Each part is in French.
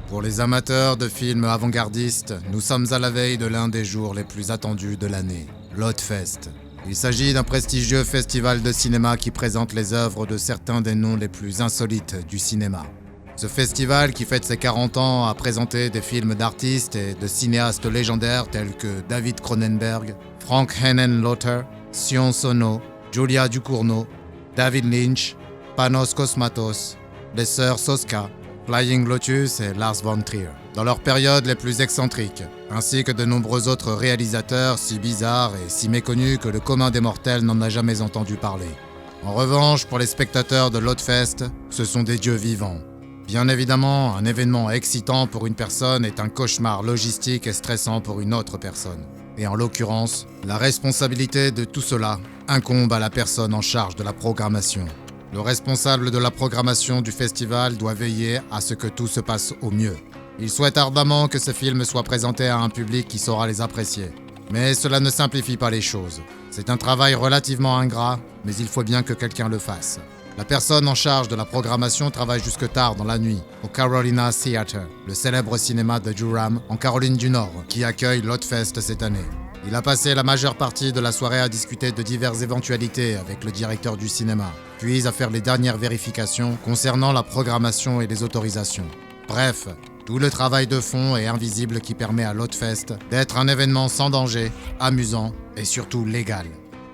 Pour les amateurs de films avant-gardistes, nous sommes à la veille de l'un des jours les plus attendus de l'année, l'Oddfest. Il s'agit d'un prestigieux festival de cinéma qui présente les œuvres de certains des noms les plus insolites du cinéma. Ce festival, qui fête ses 40 ans, a présenté des films d'artistes et de cinéastes légendaires tels que David Cronenberg, Frank Henenlotter, Sion Sono, Julia Ducournau, David Lynch, Panos Cosmatos, les sœurs Soska, Flying Lotus et Lars von Trier, dans leurs périodes les plus excentriques, ainsi que de nombreux autres réalisateurs si bizarres et si méconnus que le commun des mortels n'en a jamais entendu parler. En revanche, pour les spectateurs de l'Oddfest, ce sont des dieux vivants. Bien évidemment, un événement excitant pour une personne est un cauchemar logistique et stressant pour une autre personne. Et en l'occurrence, la responsabilité de tout cela incombe à la personne en charge de la programmation. Le responsable de la programmation du festival doit veiller à ce que tout se passe au mieux. Il souhaite ardemment que ce film soit présenté à un public qui saura les apprécier. Mais cela ne simplifie pas les choses. C'est un travail relativement ingrat, mais il faut bien que quelqu'un le fasse. La personne en charge de la programmation travaille jusque tard dans la nuit, au Carolina Theatre, le célèbre cinéma de Durham, en Caroline du Nord, qui accueille l'Oddfest cette année. Il a passé la majeure partie de la soirée à discuter de diverses éventualités avec le directeur du cinéma, puis à faire les dernières vérifications concernant la programmation et les autorisations. Bref, tout le travail de fond et invisible qui permet à l'Oddfest d'être un événement sans danger, amusant et surtout légal.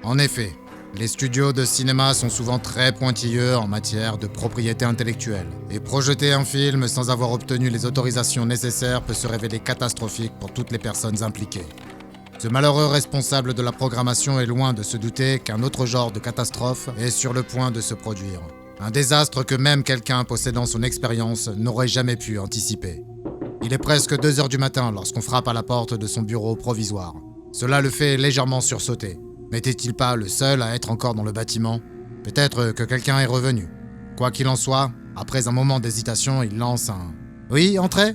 En effet, les studios de cinéma sont souvent très pointilleux en matière de propriété intellectuelle, et projeter un film sans avoir obtenu les autorisations nécessaires peut se révéler catastrophique pour toutes les personnes impliquées. Ce malheureux responsable de la programmation est loin de se douter qu'un autre genre de catastrophe est sur le point de se produire. Un désastre que même quelqu'un possédant son expérience n'aurait jamais pu anticiper. Il est presque 2h du matin lorsqu'on frappe à la porte de son bureau provisoire. Cela le fait légèrement sursauter. N'était-il pas le seul à être encore dans le bâtiment ? Peut-être que quelqu'un est revenu. Quoi qu'il en soit, après un moment d'hésitation, il lance un « Oui, entrez !»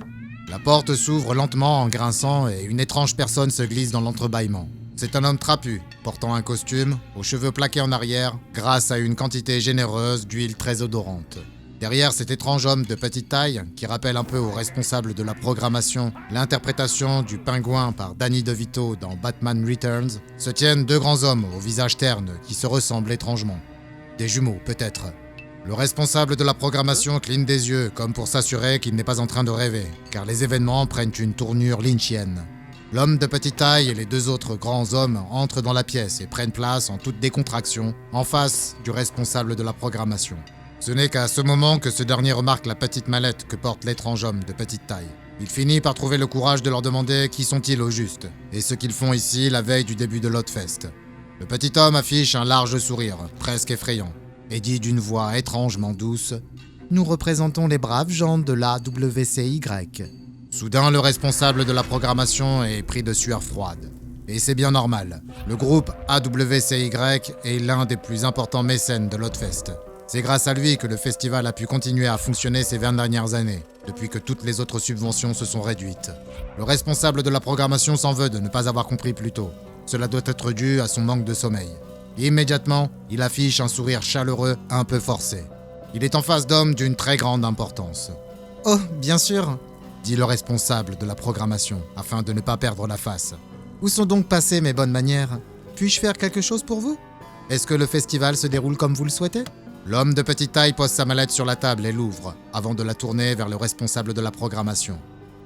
La porte s'ouvre lentement en grinçant et une étrange personne se glisse dans l'entrebâillement. C'est un homme trapu, portant un costume, aux cheveux plaqués en arrière, grâce à une quantité généreuse d'huile très odorante. Derrière cet étrange homme de petite taille, qui rappelle un peu au responsable de la programmation l'interprétation du pingouin par Danny DeVito dans Batman Returns, se tiennent deux grands hommes au visage terne qui se ressemblent étrangement. Des jumeaux, peut-être. Le responsable de la programmation cligne des yeux, comme pour s'assurer qu'il n'est pas en train de rêver, car les événements prennent une tournure lynchienne. L'homme de petite taille et les deux autres grands hommes entrent dans la pièce et prennent place en toute décontraction, en face du responsable de la programmation. Ce n'est qu'à ce moment que ce dernier remarque la petite mallette que porte l'étrange homme de petite taille. Il finit par trouver le courage de leur demander qui sont-ils au juste, et ce qu'ils font ici la veille du début de l'Oddfest. Le petit homme affiche un large sourire, presque effrayant, et dit d'une voix étrangement douce « Nous représentons les braves gens de l'AWCY ». Soudain, le responsable de la programmation est pris de sueur froide. Et c'est bien normal. Le groupe AWCY est l'un des plus importants mécènes de l'Oddfest. C'est grâce à lui que le festival a pu continuer à fonctionner ces 20 dernières années, depuis que toutes les autres subventions se sont réduites. Le responsable de la programmation s'en veut de ne pas avoir compris plus tôt. Cela doit être dû à son manque de sommeil. Immédiatement, il affiche un sourire chaleureux un peu forcé. Il est en face d'hommes d'une très grande importance. « Oh, bien sûr !» dit le responsable de la programmation, afin de ne pas perdre la face. « Où sont donc passées mes bonnes manières ? Puis-je faire quelque chose pour vous ? Est-ce que le festival se déroule comme vous le souhaitez ?» L'homme de petite taille pose sa mallette sur la table et l'ouvre, avant de la tourner vers le responsable de la programmation.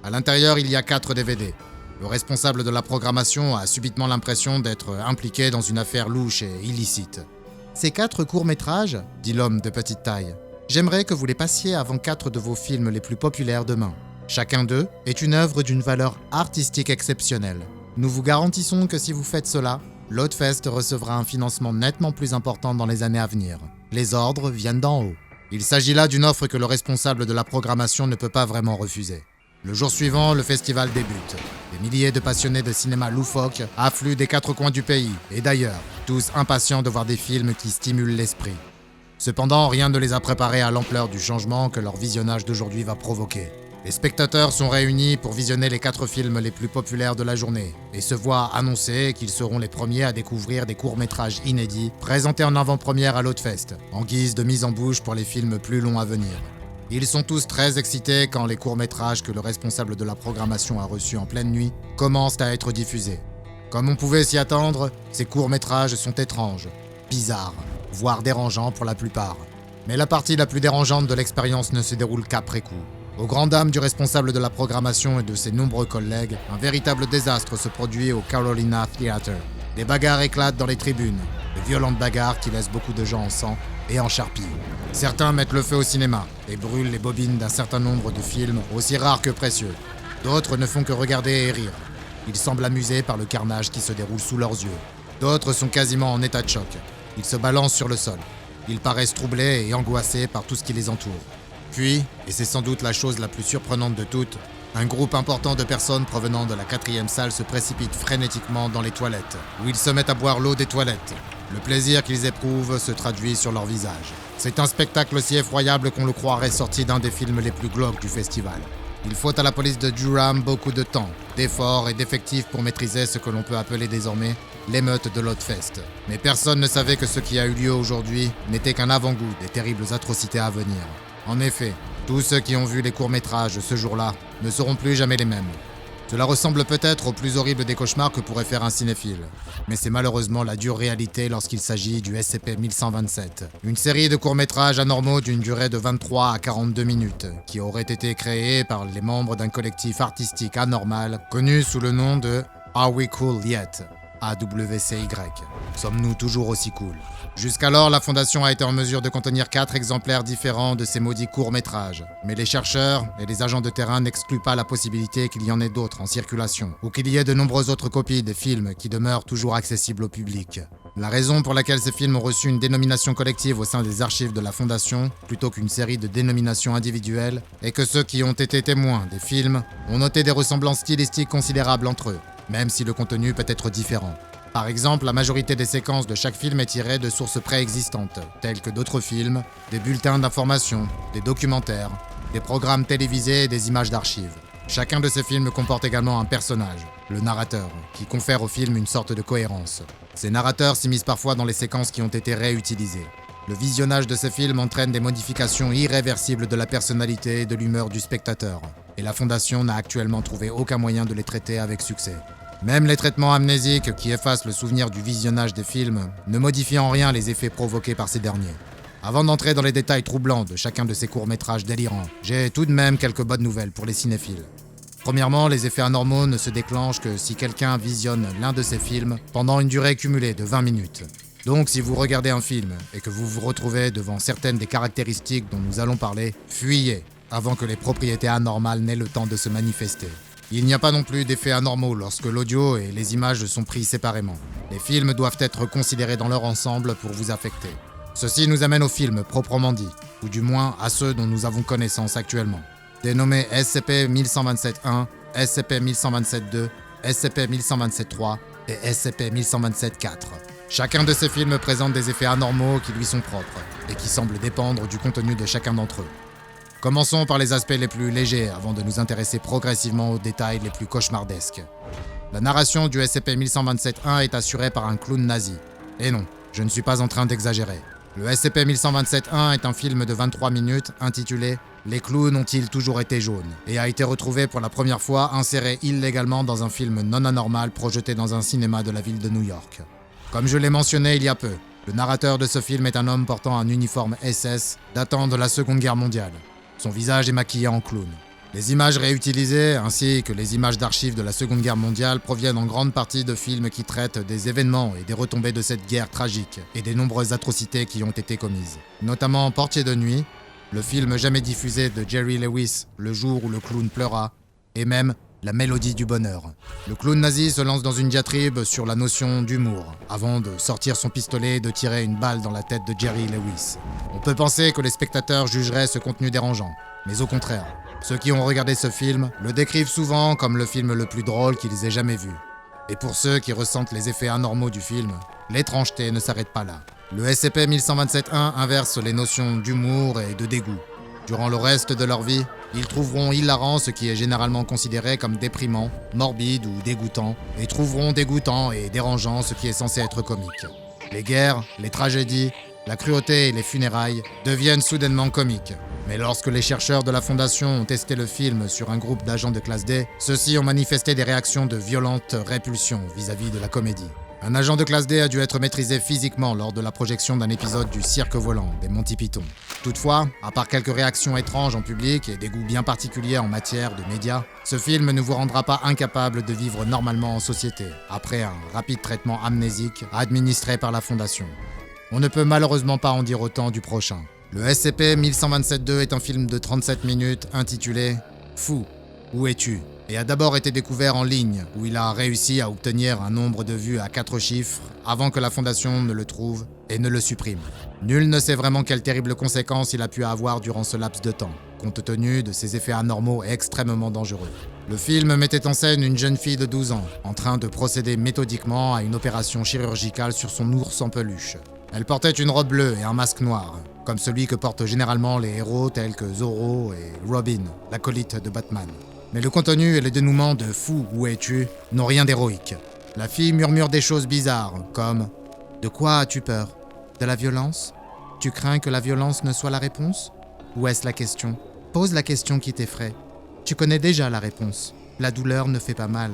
À l'intérieur, il y a 4 DVD. Le responsable de la programmation a subitement l'impression d'être impliqué dans une affaire louche et illicite. « Ces 4 courts-métrages, dit l'homme de petite taille, j'aimerais que vous les passiez avant 4 de vos films les plus populaires demain. Chacun d'eux est une œuvre d'une valeur artistique exceptionnelle. Nous vous garantissons que si vous faites cela, l'Oddfest recevra un financement nettement plus important dans les années à venir. Les ordres viennent d'en haut. » Il s'agit là d'une offre que le responsable de la programmation ne peut pas vraiment refuser. Le jour suivant, le festival débute. Des milliers de passionnés de cinéma loufoque affluent des 4 coins du pays, et d'ailleurs, tous impatients de voir des films qui stimulent l'esprit. Cependant, rien ne les a préparés à l'ampleur du changement que leur visionnage d'aujourd'hui va provoquer. Les spectateurs sont réunis pour visionner les 4 films les plus populaires de la journée et se voient annoncer qu'ils seront les premiers à découvrir des courts-métrages inédits présentés en avant-première à l'Oddfest, en guise de mise en bouche pour les films plus longs à venir. Ils sont tous très excités quand les courts-métrages que le responsable de la programmation a reçus en pleine nuit commencent à être diffusés. Comme on pouvait s'y attendre, ces courts-métrages sont étranges, bizarres, voire dérangeants pour la plupart. Mais la partie la plus dérangeante de l'expérience ne se déroule qu'après coup. Aux grandes dames du responsable de la programmation et de ses nombreux collègues, un véritable désastre se produit au Carolina Theatre. Des bagarres éclatent dans les tribunes, de violentes bagarres qui laissent beaucoup de gens en sang et en charpie. Certains mettent le feu au cinéma et brûlent les bobines d'un certain nombre de films aussi rares que précieux. D'autres ne font que regarder et rire. Ils semblent amusés par le carnage qui se déroule sous leurs yeux. D'autres sont quasiment en état de choc. Ils se balancent sur le sol. Ils paraissent troublés et angoissés par tout ce qui les entoure. Puis, et c'est sans doute la chose la plus surprenante de toutes, un groupe important de personnes provenant de la 4e salle se précipite frénétiquement dans les toilettes, où ils se mettent à boire l'eau des toilettes. Le plaisir qu'ils éprouvent se traduit sur leur visage. C'est un spectacle aussi effroyable qu'on le croirait sorti d'un des films les plus glauques du festival. Il faut à la police de Durham beaucoup de temps, d'efforts et d'effectifs pour maîtriser ce que l'on peut appeler désormais l'émeute de l'Otfest. Mais personne ne savait que ce qui a eu lieu aujourd'hui n'était qu'un avant-goût des terribles atrocités à venir. En effet, tous ceux qui ont vu les courts-métrages ce jour-là ne seront plus jamais les mêmes. Cela ressemble peut-être au plus horrible des cauchemars que pourrait faire un cinéphile. Mais c'est malheureusement la dure réalité lorsqu'il s'agit du SCP-1127. Une série de courts-métrages anormaux d'une durée de 23 à 42 minutes, qui auraient été créés par les membres d'un collectif artistique anormal connu sous le nom de Are We Cool Yet ? AWCY. Sommes-nous toujours aussi cool ? Jusqu'alors, la Fondation a été en mesure de contenir 4 exemplaires différents de ces maudits courts-métrages. Mais les chercheurs et les agents de terrain n'excluent pas la possibilité qu'il y en ait d'autres en circulation, ou qu'il y ait de nombreuses autres copies des films qui demeurent toujours accessibles au public. La raison pour laquelle ces films ont reçu une dénomination collective au sein des archives de la Fondation, plutôt qu'une série de dénominations individuelles, est que ceux qui ont été témoins des films ont noté des ressemblances stylistiques considérables entre eux, même si le contenu peut être différent. Par exemple, la majorité des séquences de chaque film est tirée de sources préexistantes, telles que d'autres films, des bulletins d'information, des documentaires, des programmes télévisés et des images d'archives. Chacun de ces films comporte également un personnage, le narrateur, qui confère au film une sorte de cohérence. Ces narrateurs s'immiscent parfois dans les séquences qui ont été réutilisées. Le visionnage de ces films entraîne des modifications irréversibles de la personnalité et de l'humeur du spectateur, et la Fondation n'a actuellement trouvé aucun moyen de les traiter avec succès. Même les traitements amnésiques qui effacent le souvenir du visionnage des films ne modifient en rien les effets provoqués par ces derniers. Avant d'entrer dans les détails troublants de chacun de ces courts-métrages délirants, j'ai tout de même quelques bonnes nouvelles pour les cinéphiles. Premièrement, les effets anormaux ne se déclenchent que si quelqu'un visionne l'un de ces films pendant une durée cumulée de 20 minutes. Donc si vous regardez un film et que vous vous retrouvez devant certaines des caractéristiques dont nous allons parler, fuyez avant que les propriétés anormales n'aient le temps de se manifester. Il n'y a pas non plus d'effets anormaux lorsque l'audio et les images sont pris séparément. Les films doivent être considérés dans leur ensemble pour vous affecter. Ceci nous amène aux films proprement dits, ou du moins à ceux dont nous avons connaissance actuellement. Dénommés SCP-1127-1, SCP-1127-2, SCP-1127-3 et SCP-1127-4. Chacun de ces films présente des effets anormaux qui lui sont propres et qui semblent dépendre du contenu de chacun d'entre eux. Commençons par les aspects les plus légers avant de nous intéresser progressivement aux détails les plus cauchemardesques. La narration du SCP-1127-1 est assurée par un clown nazi. Et non, je ne suis pas en train d'exagérer. Le SCP-1127-1 est un film de 23 minutes intitulé « Les clowns ont-ils toujours été jaunes ?» et a été retrouvé pour la première fois inséré illégalement dans un film non anormal projeté dans un cinéma de la ville de New York. Comme je l'ai mentionné il y a peu, le narrateur de ce film est un homme portant un uniforme SS datant de la Seconde Guerre mondiale. Son visage est maquillé en clown. Les images réutilisées, ainsi que les images d'archives de la Seconde Guerre mondiale, proviennent en grande partie de films qui traitent des événements et des retombées de cette guerre tragique et des nombreuses atrocités qui ont été commises. Notamment Portier de nuit, le film jamais diffusé de Jerry Lewis, Le jour où le clown pleura, et même La mélodie du bonheur. Le clown nazi se lance dans une diatribe sur la notion d'humour, avant de sortir son pistolet et de tirer une balle dans la tête de Jerry Lewis. On peut penser que les spectateurs jugeraient ce contenu dérangeant, mais au contraire, ceux qui ont regardé ce film le décrivent souvent comme le film le plus drôle qu'ils aient jamais vu. Et pour ceux qui ressentent les effets anormaux du film, l'étrangeté ne s'arrête pas là. Le SCP-1127-1 inverse les notions d'humour et de dégoût. Durant le reste de leur vie, ils trouveront hilarant ce qui est généralement considéré comme déprimant, morbide ou dégoûtant, et trouveront dégoûtant et dérangeant ce qui est censé être comique. Les guerres, les tragédies, La cruauté et les funérailles deviennent soudainement comiques. Mais lorsque les chercheurs de la Fondation ont testé le film sur un groupe d'agents de classe D, ceux-ci ont manifesté des réactions de violente répulsion vis-à-vis de la comédie. Un agent de classe D a dû être maîtrisé physiquement lors de la projection d'un épisode du Cirque volant des Monty Python. Toutefois, à part quelques réactions étranges en public et des goûts bien particuliers en matière de médias, ce film ne vous rendra pas incapable de vivre normalement en société, après un rapide traitement amnésique administré par la Fondation. On ne peut malheureusement pas en dire autant du prochain. Le SCP-1127-2 est un film de 37 minutes intitulé « Fou, où es-tu ?» et a d'abord été découvert en ligne, où il a réussi à obtenir un nombre de vues à 4 chiffres avant que la Fondation ne le trouve et ne le supprime. Nul ne sait vraiment quelles terribles conséquences il a pu avoir durant ce laps de temps, compte tenu de ses effets anormaux et extrêmement dangereux. Le film mettait en scène une jeune fille de 12 ans, en train de procéder méthodiquement à une opération chirurgicale sur son ours en peluche. Elle portait une robe bleue et un masque noir, comme celui que portent généralement les héros tels que Zorro et Robin, l'acolyte de Batman. Mais le contenu et le dénouement de « Fou, où es-tu » n'ont rien d'héroïque. La fille murmure des choses bizarres, comme « De quoi as-tu peur ? De la violence ? Tu crains que la violence ne soit la réponse ? Ou est-ce la question ? Pose la question qui t'effraie. Tu connais déjà la réponse. La douleur ne fait pas mal. »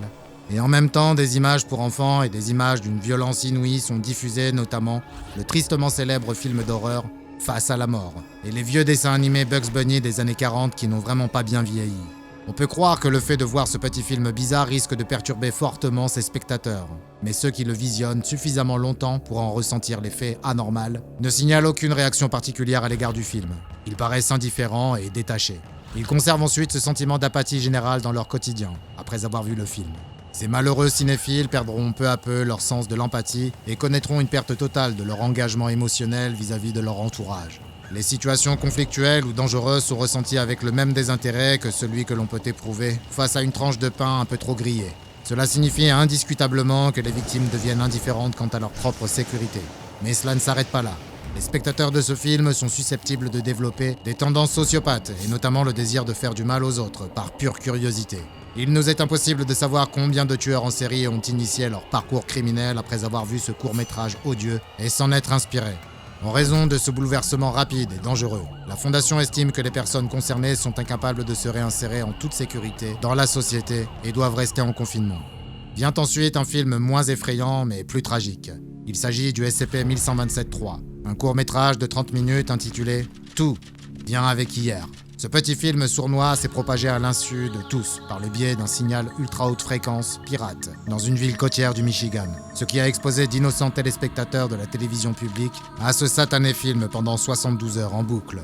Et en même temps, des images pour enfants et des images d'une violence inouïe sont diffusées, notamment le tristement célèbre film d'horreur « Face à la mort » et les vieux dessins animés Bugs Bunny des années 40 qui n'ont vraiment pas bien vieilli. On peut croire que le fait de voir ce petit film bizarre risque de perturber fortement ses spectateurs, mais ceux qui le visionnent suffisamment longtemps pour en ressentir l'effet anormal ne signalent aucune réaction particulière à l'égard du film. Ils paraissent indifférents et détachés. Ils conservent ensuite ce sentiment d'apathie générale dans leur quotidien, après avoir vu le film. Ces malheureux cinéphiles perdront peu à peu leur sens de l'empathie et connaîtront une perte totale de leur engagement émotionnel vis-à-vis de leur entourage. Les situations conflictuelles ou dangereuses sont ressenties avec le même désintérêt que celui que l'on peut éprouver face à une tranche de pain un peu trop grillée. Cela signifie indiscutablement que les victimes deviennent indifférentes quant à leur propre sécurité. Mais cela ne s'arrête pas là. Les spectateurs de ce film sont susceptibles de développer des tendances sociopathes et notamment le désir de faire du mal aux autres par pure curiosité. Il nous est impossible de savoir combien de tueurs en série ont initié leur parcours criminel après avoir vu ce court-métrage odieux et s'en être inspirés. En raison de ce bouleversement rapide et dangereux, la Fondation estime que les personnes concernées sont incapables de se réinsérer en toute sécurité dans la société et doivent rester en confinement. Vient ensuite un film moins effrayant mais plus tragique. Il s'agit du SCP-1127-3, un court-métrage de 30 minutes intitulé « Tout vient avec hier ». Ce petit film sournois s'est propagé à l'insu de tous par le biais d'un signal ultra haute fréquence pirate dans une ville côtière du Michigan, ce qui a exposé d'innocents téléspectateurs de la télévision publique à ce satané film pendant 72 heures en boucle.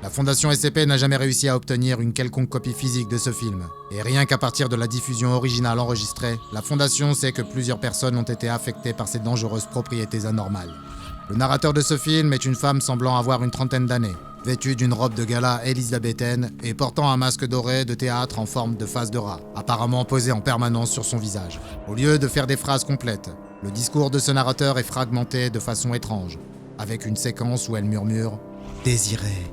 La Fondation SCP n'a jamais réussi à obtenir une quelconque copie physique de ce film, et rien qu'à partir de la diffusion originale enregistrée, la Fondation sait que plusieurs personnes ont été affectées par ces dangereuses propriétés anormales. Le narrateur de ce film est une femme semblant avoir une trentaine d'années, vêtue d'une robe de gala élisabéthaine et portant un masque doré de théâtre en forme de face de rat, apparemment posé en permanence sur son visage. Au lieu de faire des phrases complètes, le discours de ce narrateur est fragmenté de façon étrange, avec une séquence où elle murmure « désirer,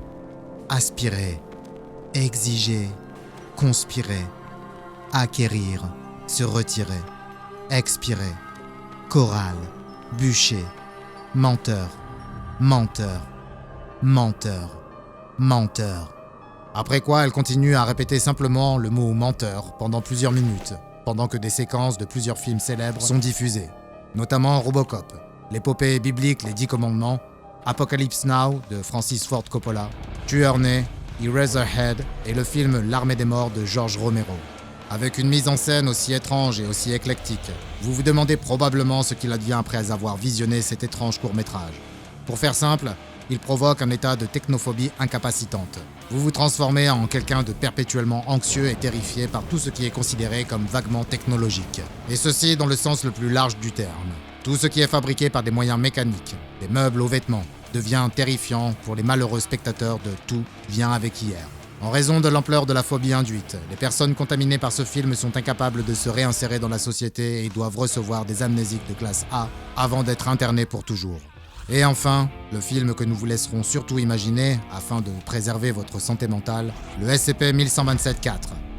aspirer, exiger, conspirer, acquérir, se retirer, expirer, chorale, bûcher, menteur, menteur, menteur. Menteur. » Après quoi, elle continue à répéter simplement le mot menteur pendant plusieurs minutes, pendant que des séquences de plusieurs films célèbres sont diffusées, notamment Robocop, l'épopée biblique Les 10 Commandements, Apocalypse Now de Francis Ford Coppola, Tueur né, Eraserhead et le film L'Armée des Morts de George Romero. Avec une mise en scène aussi étrange et aussi éclectique, vous vous demandez probablement ce qu'il advient après avoir visionné cet étrange court-métrage. Pour faire simple, il provoque un état de technophobie incapacitante. Vous vous transformez en quelqu'un de perpétuellement anxieux et terrifié par tout ce qui est considéré comme vaguement technologique. Et ceci dans le sens le plus large du terme. Tout ce qui est fabriqué par des moyens mécaniques, des meubles aux vêtements, devient terrifiant pour les malheureux spectateurs de Tout vient avec hier. En raison de l'ampleur de la phobie induite, les personnes contaminées par ce film sont incapables de se réinsérer dans la société et doivent recevoir des amnésiques de classe A avant d'être internées pour toujours. Et enfin, le film que nous vous laisserons surtout imaginer, afin de préserver votre santé mentale, le SCP-1127-4.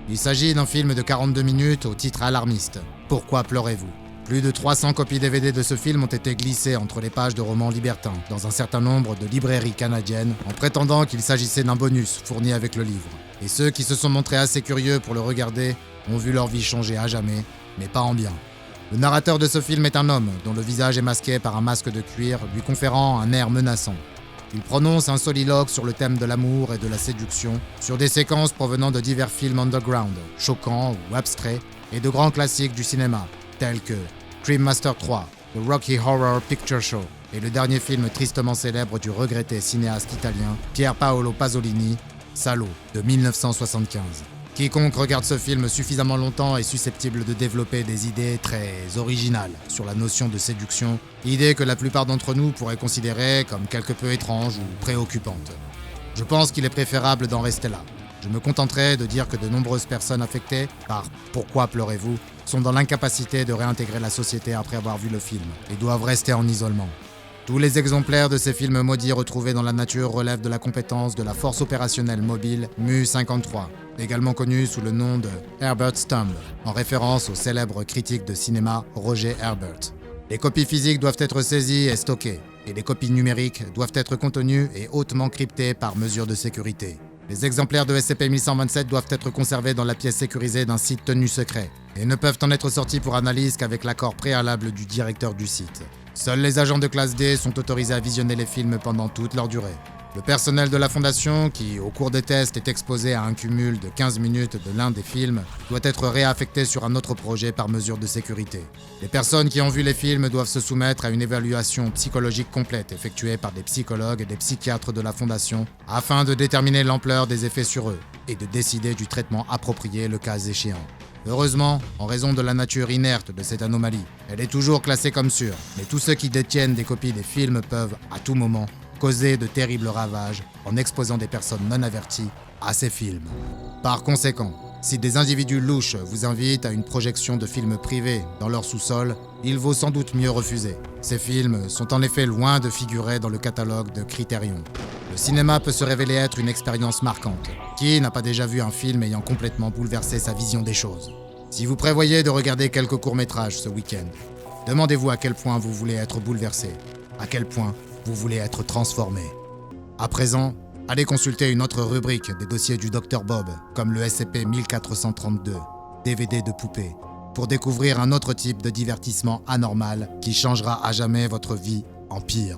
Il s'agit d'un film de 42 minutes au titre alarmiste. Pourquoi pleurez-vous ? Plus de 300 copies DVD de ce film ont été glissées entre les pages de romans libertins dans un certain nombre de librairies canadiennes en prétendant qu'il s'agissait d'un bonus fourni avec le livre. Et ceux qui se sont montrés assez curieux pour le regarder ont vu leur vie changer à jamais, mais pas en bien. Le narrateur de ce film est un homme dont le visage est masqué par un masque de cuir lui conférant un air menaçant. Il prononce un soliloque sur le thème de l'amour et de la séduction, sur des séquences provenant de divers films underground, choquants ou abstraits, et de grands classiques du cinéma, tels que Cream Master 3, The Rocky Horror Picture Show et le dernier film tristement célèbre du regretté cinéaste italien Pier Paolo Pasolini, Salo, de 1975. Quiconque regarde ce film suffisamment longtemps est susceptible de développer des idées très originales sur la notion de séduction, idées que la plupart d'entre nous pourraient considérer comme quelque peu étranges ou préoccupantes. Je pense qu'il est préférable d'en rester là. Je me contenterai de dire que de nombreuses personnes affectées par « Pourquoi pleurez-vous ?», sont dans l'incapacité de réintégrer la société après avoir vu le film et doivent rester en isolement. Tous les exemplaires de ces films maudits retrouvés dans la nature relèvent de la compétence de la Force opérationnelle mobile MU-53, également connue sous le nom de Herbert Stump, en référence au célèbre critique de cinéma Roger Ebert. Les copies physiques doivent être saisies et stockées, et les copies numériques doivent être contenues et hautement cryptées par mesure de sécurité. Les exemplaires de SCP-1127 doivent être conservés dans la pièce sécurisée d'un site tenu secret, et ne peuvent en être sortis pour analyse qu'avec l'accord préalable du directeur du site. Seuls les agents de classe D sont autorisés à visionner les films pendant toute leur durée. Le personnel de la Fondation, qui au cours des tests est exposé à un cumul de 15 minutes de l'un des films, doit être réaffecté sur un autre projet par mesure de sécurité. Les personnes qui ont vu les films doivent se soumettre à une évaluation psychologique complète effectuée par des psychologues et des psychiatres de la Fondation afin de déterminer l'ampleur des effets sur eux et de décider du traitement approprié le cas échéant. Heureusement, en raison de la nature inerte de cette anomalie, elle est toujours classée comme sûre, mais tous ceux qui détiennent des copies des films peuvent, à tout moment, causer de terribles ravages en exposant des personnes non averties à ces films. Par conséquent, si des individus louches vous invitent à une projection de films privés dans leur sous-sol, il vaut sans doute mieux refuser. Ces films sont en effet loin de figurer dans le catalogue de Criterion. Le cinéma peut se révéler être une expérience marquante. Qui n'a pas déjà vu un film ayant complètement bouleversé sa vision des choses ? Si vous prévoyez de regarder quelques courts-métrages ce week-end, demandez-vous à quel point vous voulez être bouleversé, à quel point vous voulez être transformé. À présent, allez consulter une autre rubrique des dossiers du Dr Bob, comme le SCP-1432, DVD de poupée, pour découvrir un autre type de divertissement anormal qui changera à jamais votre vie en pire.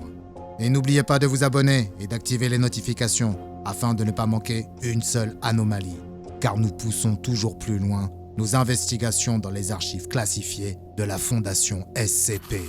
Et n'oubliez pas de vous abonner et d'activer les notifications afin de ne pas manquer une seule anomalie, car nous poussons toujours plus loin nos investigations dans les archives classifiées de la Fondation SCP.